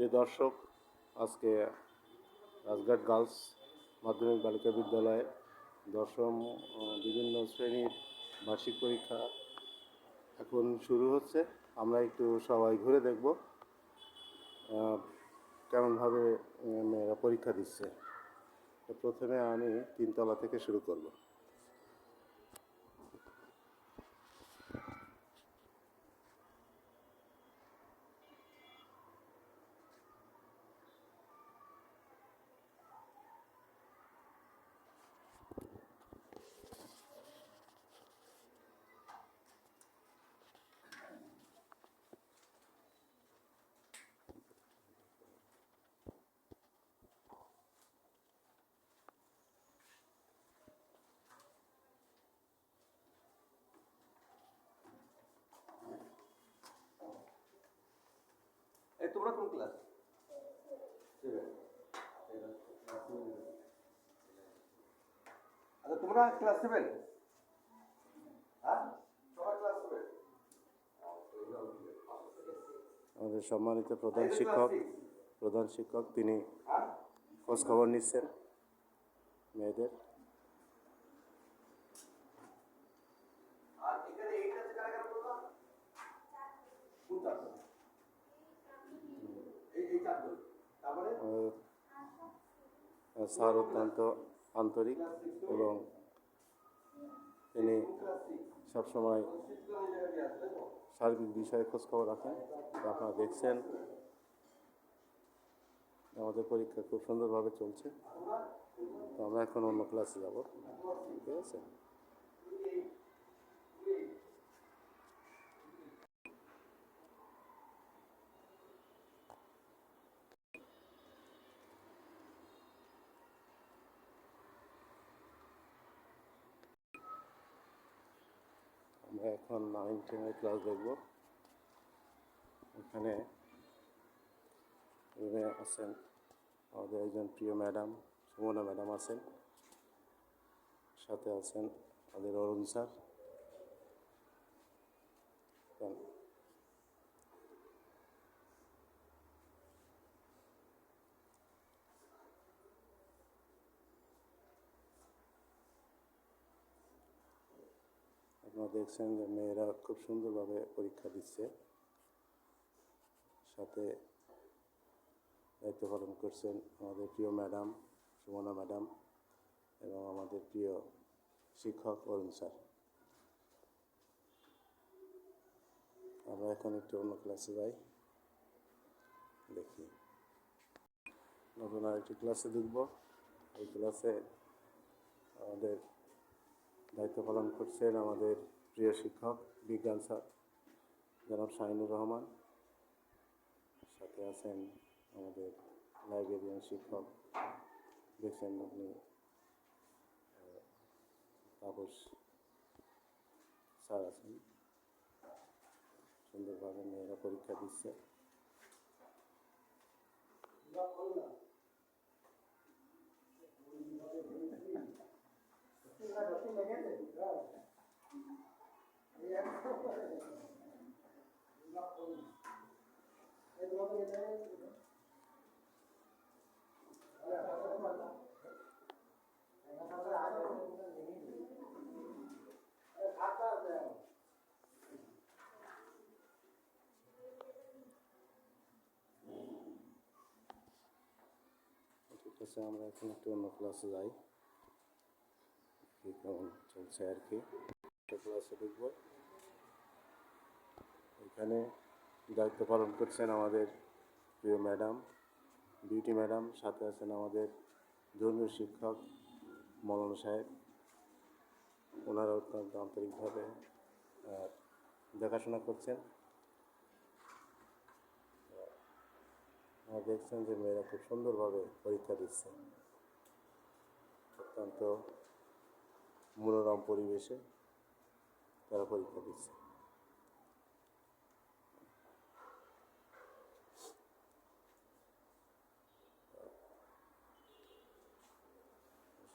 প্রিয় দর্শক, আজকে রাজঘাট গার্লস মাধ্যমিক বালিকা বিদ্যালয়ে দশম বিভিন্ন শ্রেণীর বার্ষিক পরীক্ষা এখন শুরু হচ্ছে। আমরা একটু সবাই ঘুরে দেখব কেমনভাবে মেয়েরা পরীক্ষা দিচ্ছে। প্রথমে আমি 3 তলা থেকে শুরু করব। তোমরা কোন ক্লাস? আচ্ছা, তোমরা ক্লাস 7? হ্যাঁ, সবাই ক্লাস 7। আমাদের সম্মানিত প্রধান শিক্ষক তিনি খোঁজ খবর নিচ্ছেন মেয়েদের। স্যার অত্যন্ত আন্তরিক এবং তিনি সবসময় সার্বিক বিষয়ে খোঁজখবর রাখেন। আপনারা দেখছেন আমাদের পরীক্ষা খুব সুন্দরভাবে চলছে। তো আমরা এখন অন্য ক্লাসে যাব, ঠিক আছে? আমরা এখন 9-10 ক্লাস দেখব। এখানে আছেন আমাদের একজন প্রিয় ম্যাডাম, সুমনা ম্যাডাম আছেন, সাথে আছেন আমাদের অরুণ স্যার। আপনারা দেখছেন যে মেয়েরা খুব সুন্দরভাবে পরীক্ষা দিচ্ছে, সাথে দায়িত্ব পালন করছেন আমাদের প্রিয় ম্যাডাম সুমনা ম্যাডাম এবং আমাদের প্রিয় শিক্ষক অরুণ স্যার। আমরা এখন একটু অন্য ক্লাসে যাই, দেখি নতুন আরেকটি ক্লাসে ঢুকব। এই ক্লাসে আমাদের দায়িত্ব পালন করছেন আমাদের প্রিয় শিক্ষক বিজ্ঞান স্যার জনাব শাহিনুর রহমান, সাথে আছেন আমাদের লাইব্রেরিয়ান শিক্ষক, দেখছেন আপনি তাপস স্যার আছেন। সুন্দরভাবে মেয়েরা পরীক্ষা দিচ্ছে। ঠিক আছে, আমরা এখন একটু অন্য ক্লাসে যাই, কেমন চলছে আর কি। ক্লাসে ঢুকবো। এখানে দায়িত্ব পালন করছেন আমাদের প্রিয় ম্যাডাম বিউটি ম্যাডাম, সাথে আছেন আমাদের ধর্মীয় শিক্ষক মৌলানা সাহেব। ওনারা অত্যন্ত আন্তরিকভাবে দেখাশোনা করছেন। দেখছেন যে মেয়েরা খুব সুন্দরভাবে পরীক্ষা দিচ্ছে, অত্যন্ত মনোরম পরিবেশে তারা পরীক্ষা দিচ্ছে।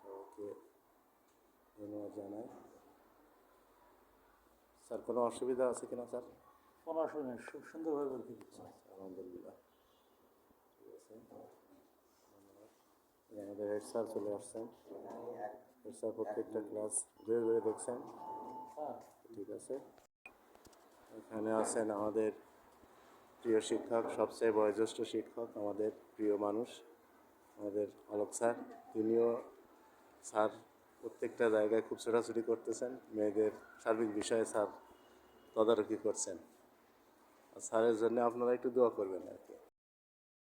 সবাইকে ধন্যবাদ জানাই। স্যার, কোনো অসুবিধা আছে কিনা স্যার? কোনো অসুবিধা নেই, খুব সুন্দরভাবে পরীক্ষা দিচ্ছে। আলহামদুলিল্লাহ। আমাদের হেড স্যার চলে আসছেন। হেড স্যার প্রত্যেকটা ক্লাস ঘুরে ঘুরে দেখছেন। ঠিক আছে, এখানে আছেন আমাদের প্রিয় শিক্ষক, সবচেয়ে বয়োজ্যেষ্ঠ শিক্ষক, আমাদের প্রিয় মানুষ, আমাদের অলোক স্যার। তিনিও স্যার প্রত্যেকটা জায়গায় খুব ছোটাছুটি করতেছেন, মেয়েদের সার্বিক বিষয়ে স্যার তদারকি করছেন। আর স্যারের জন্য আপনারা একটু দোয়া করবেন আর কি।